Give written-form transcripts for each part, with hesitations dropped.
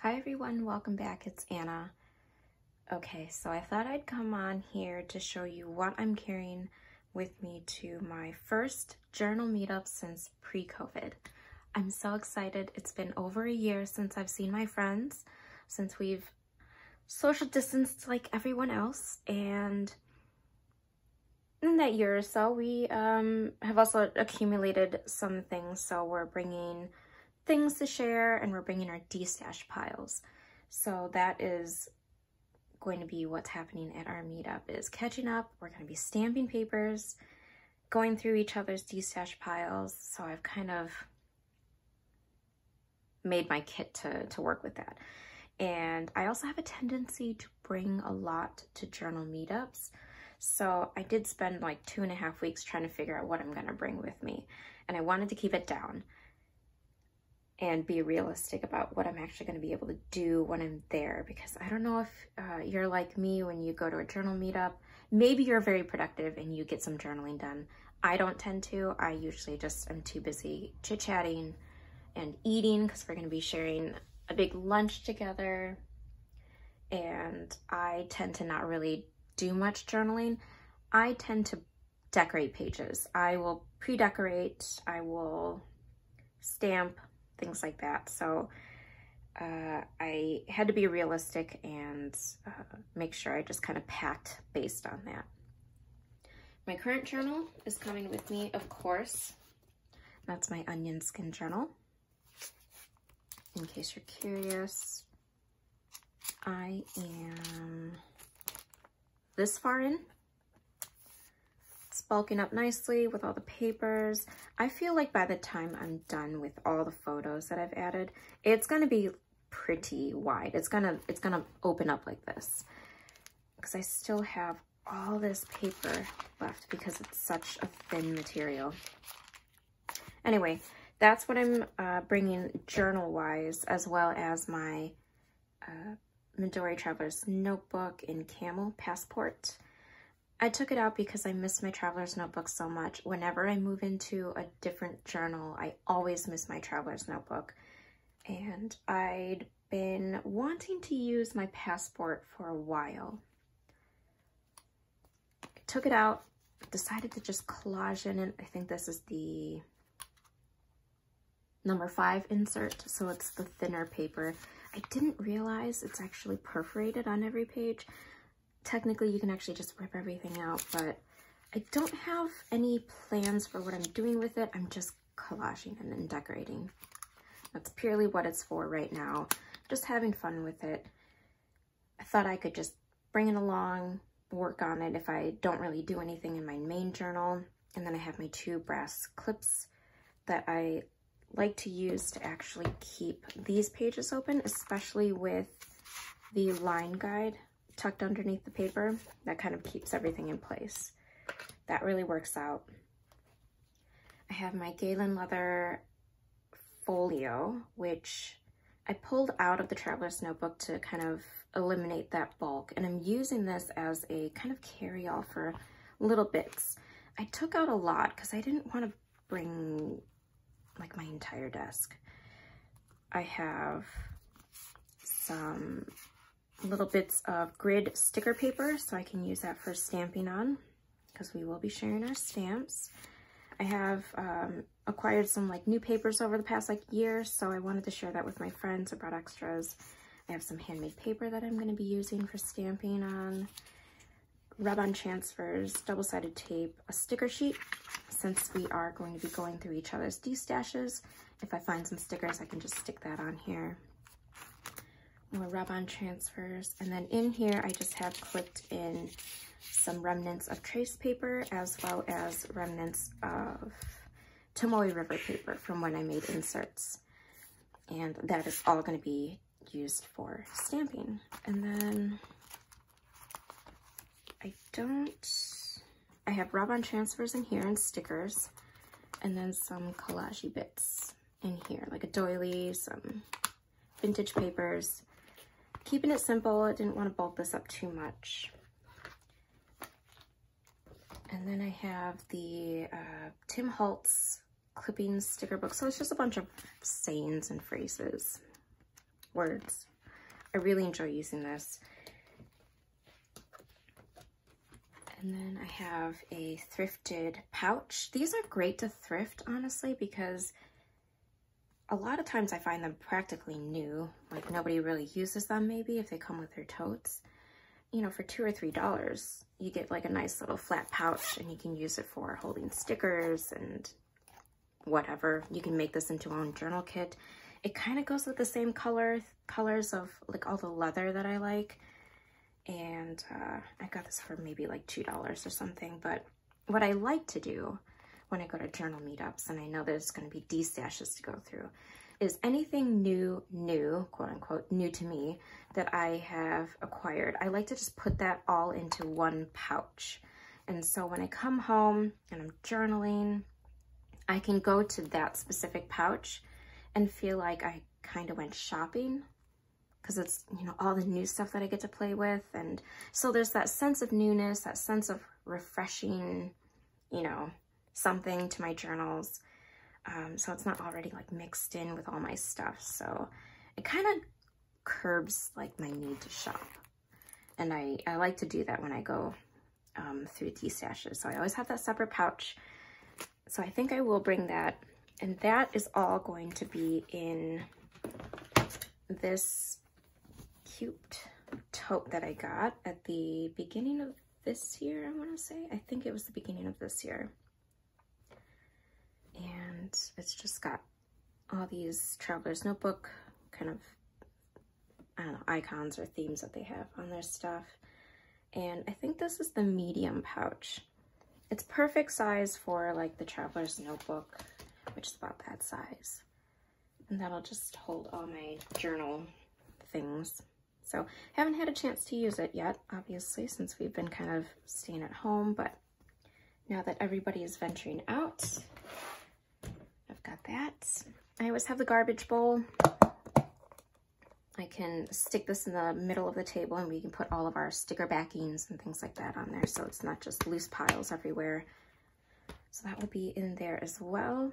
Hi everyone, welcome back. It's Anna. Okay, so I thought I'd come on here to show you what I'm carrying with me to my first journal meetup since pre-COVID. I'm so excited. It's been over a year since I've seen my friends, since we've social distanced like everyone else, and in that year or so we have also accumulated some things, so we're bringing things to share and we're bringing our de-stash piles. So that is going to be what's happening at our meetup, is catching up. We're going to be stamping papers, going through each other's de-stash piles. So I've kind of made my kit to work with that. And I also have a tendency to bring a lot to journal meetups. So I did spend like 2.5 weeks trying to figure out what I'm going to bring with me. And I wanted to keep it down and be realistic about what I'm actually going to be able to do when I'm there, because I don't know if you're like me when you go to a journal meetup. Maybe you're very productive and you get some journaling done. I don't tend to. I usually just am too busy chit-chatting and eating, because we're going to be sharing a big lunch together, and I tend to not really do much journaling. I tend to decorate pages. I will pre-decorate, I will stamp, things like that. So I had to be realistic and make sure I just kind of packed based on that. My current journal is coming with me, of course. That's my onion skin journal. In case you're curious, I am this far in. It's bulking up nicely with all the papers. I feel like by the time I'm done with all the photos that I've added, it's gonna be pretty wide. It's gonna open up like this, because I still have all this paper left because it's such a thin material. Anyway, that's what I'm bringing journal-wise, as well as my Midori Traveler's Notebook in Camel Passport. I took it out because I miss my Traveler's Notebook so much. Whenever I move into a different journal, I always miss my Traveler's Notebook. And I'd been wanting to use my passport for a while. I took it out, decided to just collage in it. I think this is the number 5 insert, so it's the thinner paper. I didn't realize it's actually perforated on every page. Technically, you can actually just rip everything out, but I don't have any plans for what I'm doing with it. I'm just collaging and then decorating. That's purely what it's for right now. Just having fun with it. I thought I could just bring it along, work on it if I don't really do anything in my main journal. And then I have my 2 brass clips that I like to use to actually keep these pages open, especially with the line guide tucked underneath the paper. That kind of keeps everything in place. That really works out. I have my Galen leather folio, which I pulled out of the Traveler's Notebook to kind of eliminate that bulk, and I'm using this as a kind of carry-all for little bits. I took out a lot because I didn't want to bring like my entire desk. I have some little bits of grid sticker paper, so I can use that for stamping on, because we will be sharing our stamps. I have acquired some like new papers over the past like year, so I wanted to share that with my friends. I brought extras. I have some handmade paper that I'm going to be using for stamping on, rub-on transfers, double-sided tape, a sticker sheet, since we are going to be going through each other's de-stashes. If I find some stickers, I can just stick that on here. More rub-on transfers, and then in here I just have clipped in some remnants of trace paper, as well as remnants of Tomoe River paper from when I made inserts, and that is all going to be used for stamping. And then I have rub-on transfers in here and stickers, and then some collage bits in here, like a doily, some vintage papers. Keeping it simple, I didn't want to bulk this up too much. And then I have the Tim Holtz clipping sticker book. So it's just a bunch of sayings and phrases, words. I really enjoy using this. And then I have a thrifted pouch. These are great to thrift, honestly, because a lot of times I find them practically new. Like nobody really uses them maybe if they come with their totes. You know, for $2 or $3, you get like a nice little flat pouch and you can use it for holding stickers and whatever. You can make this into your own journal kit. It kind of goes with the same colors of like all the leather that I like. And I got this for maybe like $2 or something. But what I like to do when I go to journal meetups, and I know there's going to be D-stashes to go through, is anything new, quote unquote, new to me that I have acquired, I like to just put that all into one pouch. And so when I come home and I'm journaling, I can go to that specific pouch and feel like I kind of went shopping, because it's, you know, all the new stuff that I get to play with. And so there's that sense of newness, that sense of refreshing, you know, something to my journals. So it's not already like mixed in with all my stuff. So it kind of curbs like my need to shop. And I like to do that when I go through D-stashes. So I always have that separate pouch. So I think I will bring that. And that is all going to be in this cute tote that I got at the beginning of this year, I want to say. I think it was the beginning of this year. And it's just got all these Traveler's Notebook kind of, I don't know, icons or themes that they have on their stuff. And I think this is the medium pouch. It's perfect size for like the Traveler's Notebook, which is about that size. And that'll just hold all my journal things. So haven't had a chance to use it yet, obviously, since we've been kind of staying at home. But now that everybody is venturing out, I've got that. I always have the garbage bowl. I can stick this in the middle of the table and we can put all of our sticker backings and things like that on there, so it's not just loose piles everywhere. So that will be in there as well.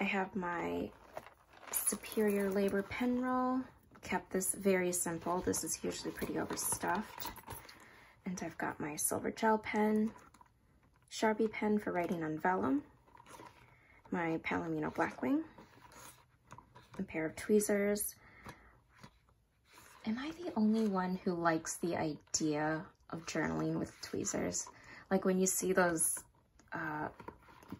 I have my Superior Labor pen roll. Kept this very simple. This is usually pretty overstuffed. And I've got my silver gel pen, Sharpie pen for writing on vellum, my Palomino Blackwing, a pair of tweezers. Am I the only one who likes the idea of journaling with tweezers? Like when you see those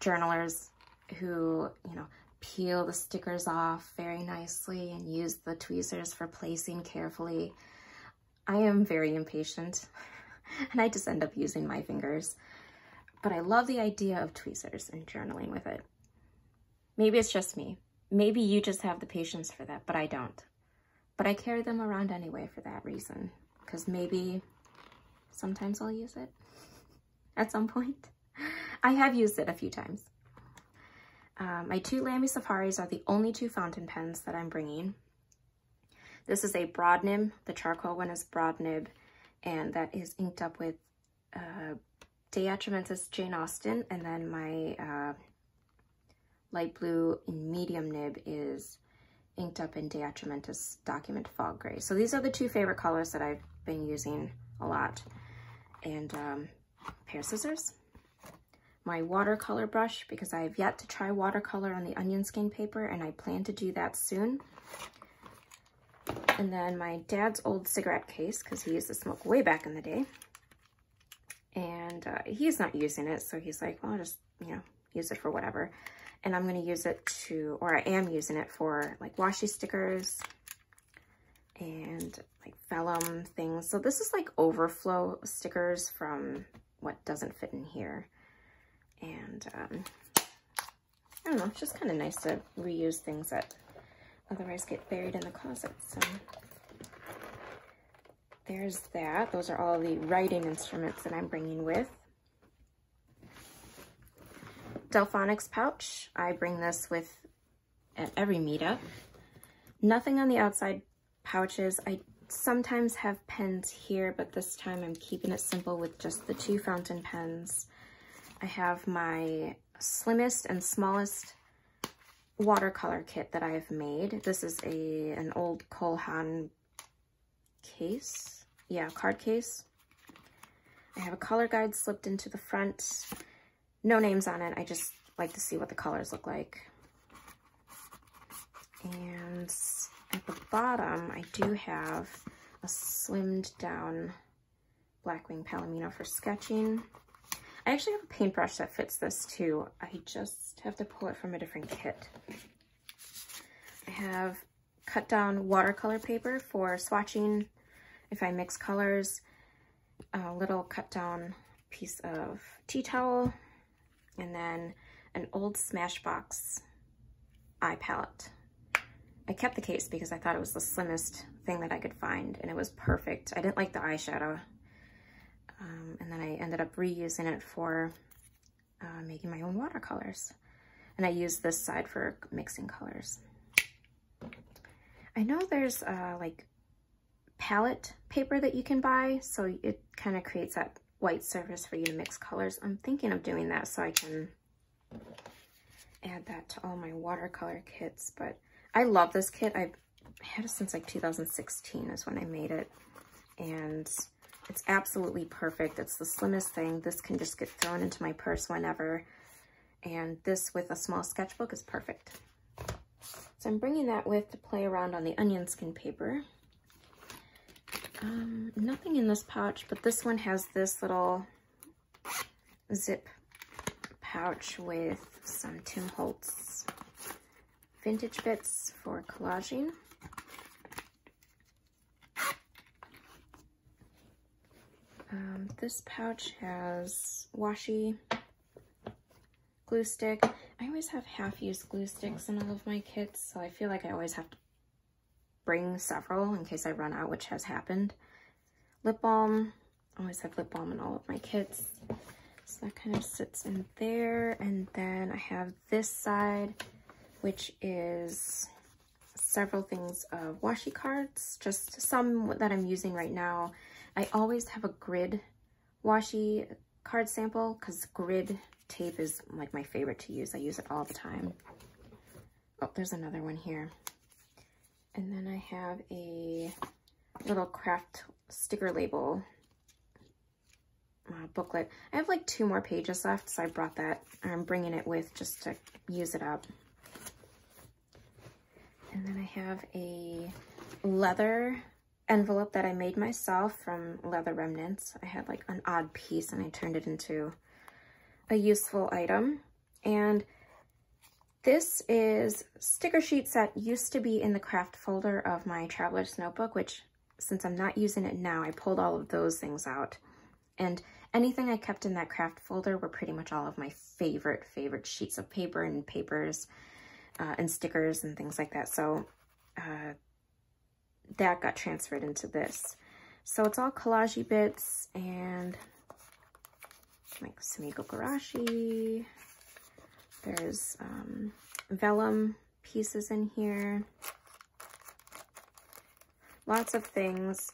journalers who, you know, peel the stickers off very nicely and use the tweezers for placing carefully. I am very impatient and I just end up using my fingers. But I love the idea of tweezers and journaling with it. Maybe it's just me. Maybe you just have the patience for that, but I don't. But I carry them around anyway for that reason, because maybe sometimes I'll use it at some point. I have used it a few times. My two Lamy Safaris are the only two fountain pens that I'm bringing. This is a broad nib. The charcoal one is broad nib, and that is inked up with De Atramentis Jane Austen, and then my light blue medium nib is inked up in De Atramentis Document Fog Gray. So these are the two favorite colors that I've been using a lot. And a pair of scissors. My watercolor brush, because I have yet to try watercolor on the onion skein paper, and I plan to do that soon. And then my dad's old cigarette case, because he used to smoke way back in the day. And he's not using it, so he's like, well, I'll just, you know, use it for whatever. And I'm going to use it to, or I am using it for like washi stickers and like vellum things. So this is like overflow stickers from what doesn't fit in here. And I don't know, it's just kind of nice to reuse things that otherwise get buried in the closet. So there's that. Those are all the writing instruments that I'm bringing with. Delphonics pouch. I bring this with at every meetup. Nothing on the outside pouches. I sometimes have pens here, but this time I'm keeping it simple with just the two fountain pens. I have my slimmest and smallest watercolor kit that I have made. This is an old Cole Haan case. Yeah, card case. I have a color guide slipped into the front. No names on it. I just like to see what the colors look like. And at the bottom, I do have a slimmed down Blackwing Palomino for sketching. I actually have a paintbrush that fits this too. I just have to pull it from a different kit. I have cut down watercolor paper for swatching if I mix colors, a little cut down piece of tea towel, and then an old Smashbox eye palette. I kept the case because I thought it was the slimmest thing that I could find, and it was perfect. I didn't like the eyeshadow, and then I ended up reusing it for making my own watercolors. And I used this side for mixing colors. I know there's like palette paper that you can buy, so it kind of creates that white surface for you to mix colors. I'm thinking of doing that so I can add that to all my watercolor kits, but I love this kit. I've had it since like 2016 is when I made it, and it's absolutely perfect. It's the slimmest thing. This can just get thrown into my purse whenever, and this with a small sketchbook is perfect. So I'm bringing that with to play around on the onion skin paper. Nothing in this pouch, but this one has this little zip pouch with some Tim Holtz vintage bits for collaging. This pouch has washi, glue stick. I always have half-used glue sticks in all of my kits, so I feel like I always have to bring several in case I run out, which has happened. Lip balm. I always have lip balm in all of my kits. So that kind of sits in there. And then I have this side, which is several things of washi cards, just some that I'm using right now. I always have a grid washi card sample because grid tape is like my favorite to use. I use it all the time. Oh, there's another one here. And then I have a little craft sticker label booklet. I have like 2 more pages left, so I brought that. I'm bringing it with just to use it up. And then I have a leather envelope that I made myself from leather remnants. I had like an odd piece and I turned it into a useful item. And this is sticker sheets that used to be in the craft folder of my traveler's notebook, which since I'm not using it now, I pulled all of those things out. And anything I kept in that craft folder were pretty much all of my favorite sheets of paper and papers and stickers and things like that. So that got transferred into this. So it's all collage-y bits and like Sumiko Garashi. There's vellum pieces in here. Lots of things.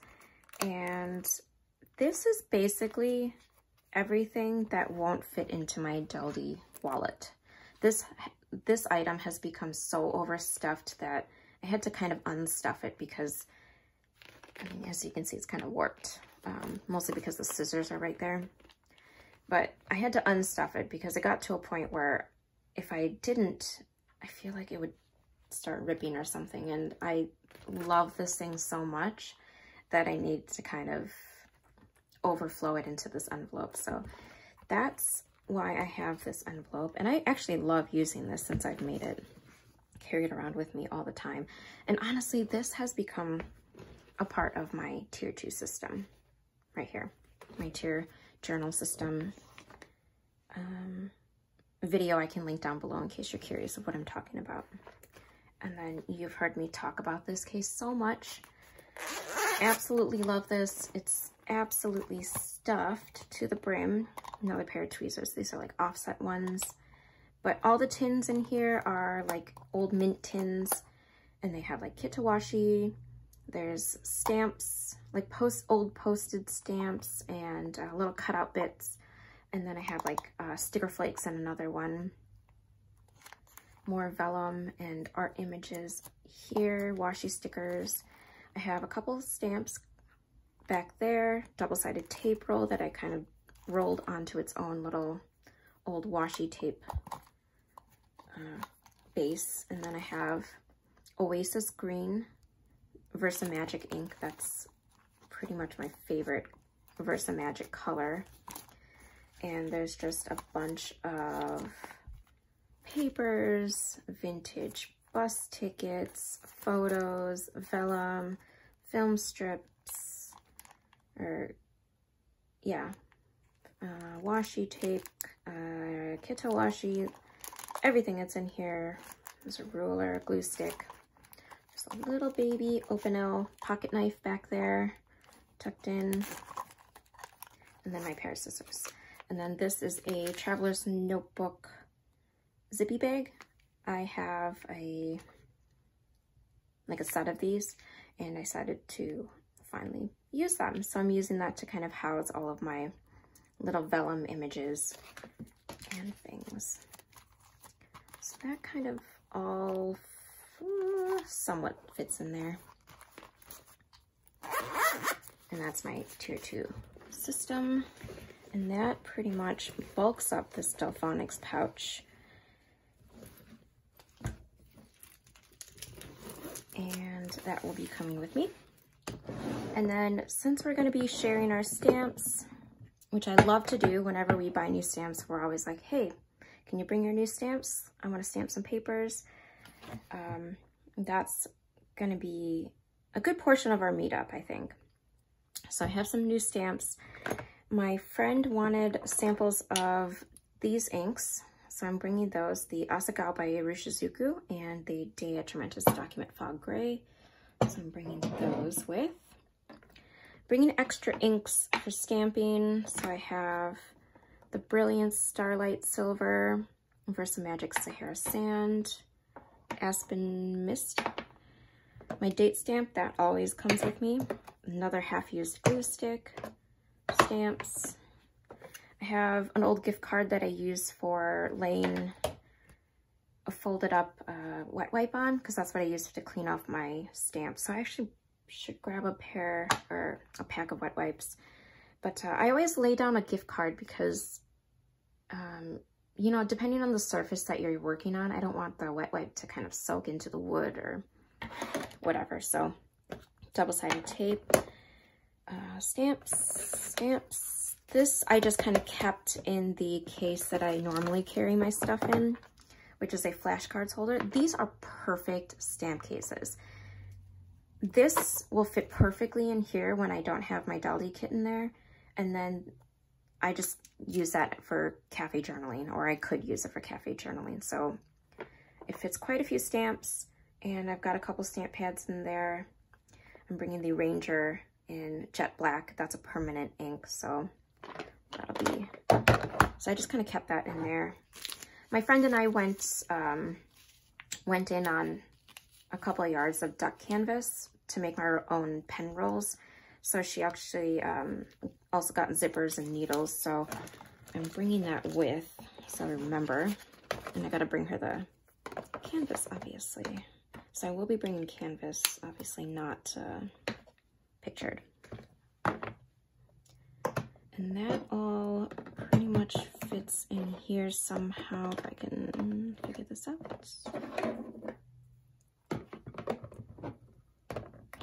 And this is basically everything that won't fit into my Delde wallet. This item has become so overstuffed that I had to kind of unstuff it because, I mean, as you can see, it's kind of warped, mostly because the scissors are right there. But I had to unstuff it because it got to a point where if I didn't, I feel like it would start ripping or something. And I love this thing so much that I need to kind of overflow it into this envelope. So that's why I have this envelope. And I actually love using this since I've made it. Carry it around with me all the time. And honestly, this has become a part of my tier 2 system right here. My tier journal system video I can link down below in case you're curious of what I'm talking about. And then you've heard me talk about this case so much. Absolutely love this. It's absolutely stuffed to the brim. Another pair of tweezers. These are like offset ones. But all the tins in here are like old mint tins, and they have like kitawashi. There's stamps, like old posted stamps and little cutout bits. And then I have like sticker flakes and another one. More vellum and art images here, washi stickers. I have a couple of stamps back there, double-sided tape roll that I kind of rolled onto its own little old washi tape base. And then I have Oasis Green Versa Magic ink. That's pretty much my favorite Versa Magic color. And there's just a bunch of papers, vintage bus tickets, photos, vellum, film strips, washi tape, Kito washi, everything that's in here. There's a ruler, a glue stick. There's a little baby Opinel pocket knife back there, tucked in, and then my pair of scissors. And then this is a Traveler's Notebook zippy bag. I have a set of these, and I decided to finally use them. So I'm using that to kind of house all of my little vellum images and things. So that kind of all somewhat fits in there. And that's my tier 2 system. And that pretty much bulks up the Stelphonics pouch. And that will be coming with me. And then since we're going to be sharing our stamps, which I love to do whenever we buy new stamps, we're always like, hey, can you bring your new stamps? I want to stamp some papers. That's going to be a good portion of our meetup, I think. So I have some new stamps. My friend wanted samples of these inks, so I'm bringing those, the Asagao by Rushizuku and the Dei Trementis Document Fog Gray. So I'm bringing those with. Bringing extra inks for stamping. So I have the Brilliance Starlight Silver, Versa Magic Sahara Sand, Aspen Mist. My date stamp, that always comes with me. Another half-used glue stick. Stamps. I have an old gift card that I use for laying a folded up wet wipe on, because that's what I use to clean off my stamps. So I actually should grab a pack of wet wipes. But I always lay down a gift card because, you know, depending on the surface that you're working on, I don't want the wet wipe to kind of soak into the wood or whatever. So double-sided tape. Stamps. This I just kind of kept in the case that I normally carry my stuff in, which is a flashcards holder. These are perfect stamp cases. This will fit perfectly in here when I don't have my Delde kit in there, and then I just use that for cafe journaling, or I could use it for cafe journaling. So it fits quite a few stamps, and I've got a couple stamp pads in there. I'm bringing the Ranger in jet black. That's a permanent ink, so that'll be, so I just kind of kept that in there. My friend and I went in on a couple of yards of duck canvas to make my own pen rolls. So she actually also got zippers and needles, so I'm bringing that with, so I remember. And I gotta bring her the canvas, obviously. So I will be bringing canvas, obviously not pictured. And that all pretty much fits in here somehow, if I can figure this out.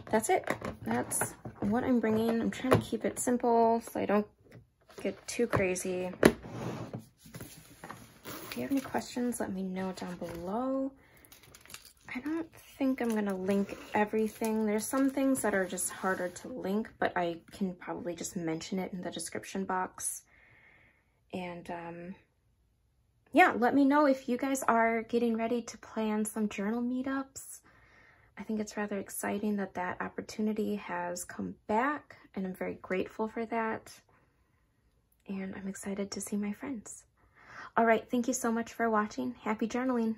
That's it. That's what I'm bringing. I'm trying to keep it simple so I don't get too crazy. If you have any questions, let me know down below. I don't think I'm gonna link everything. There's some things that are just harder to link, but I can probably just mention it in the description box. And yeah, let me know if you guys are getting ready to plan some journal meetups. I think it's rather exciting that that opportunity has come back, and I'm very grateful for that. And I'm excited to see my friends. All right, thank you so much for watching. Happy journaling.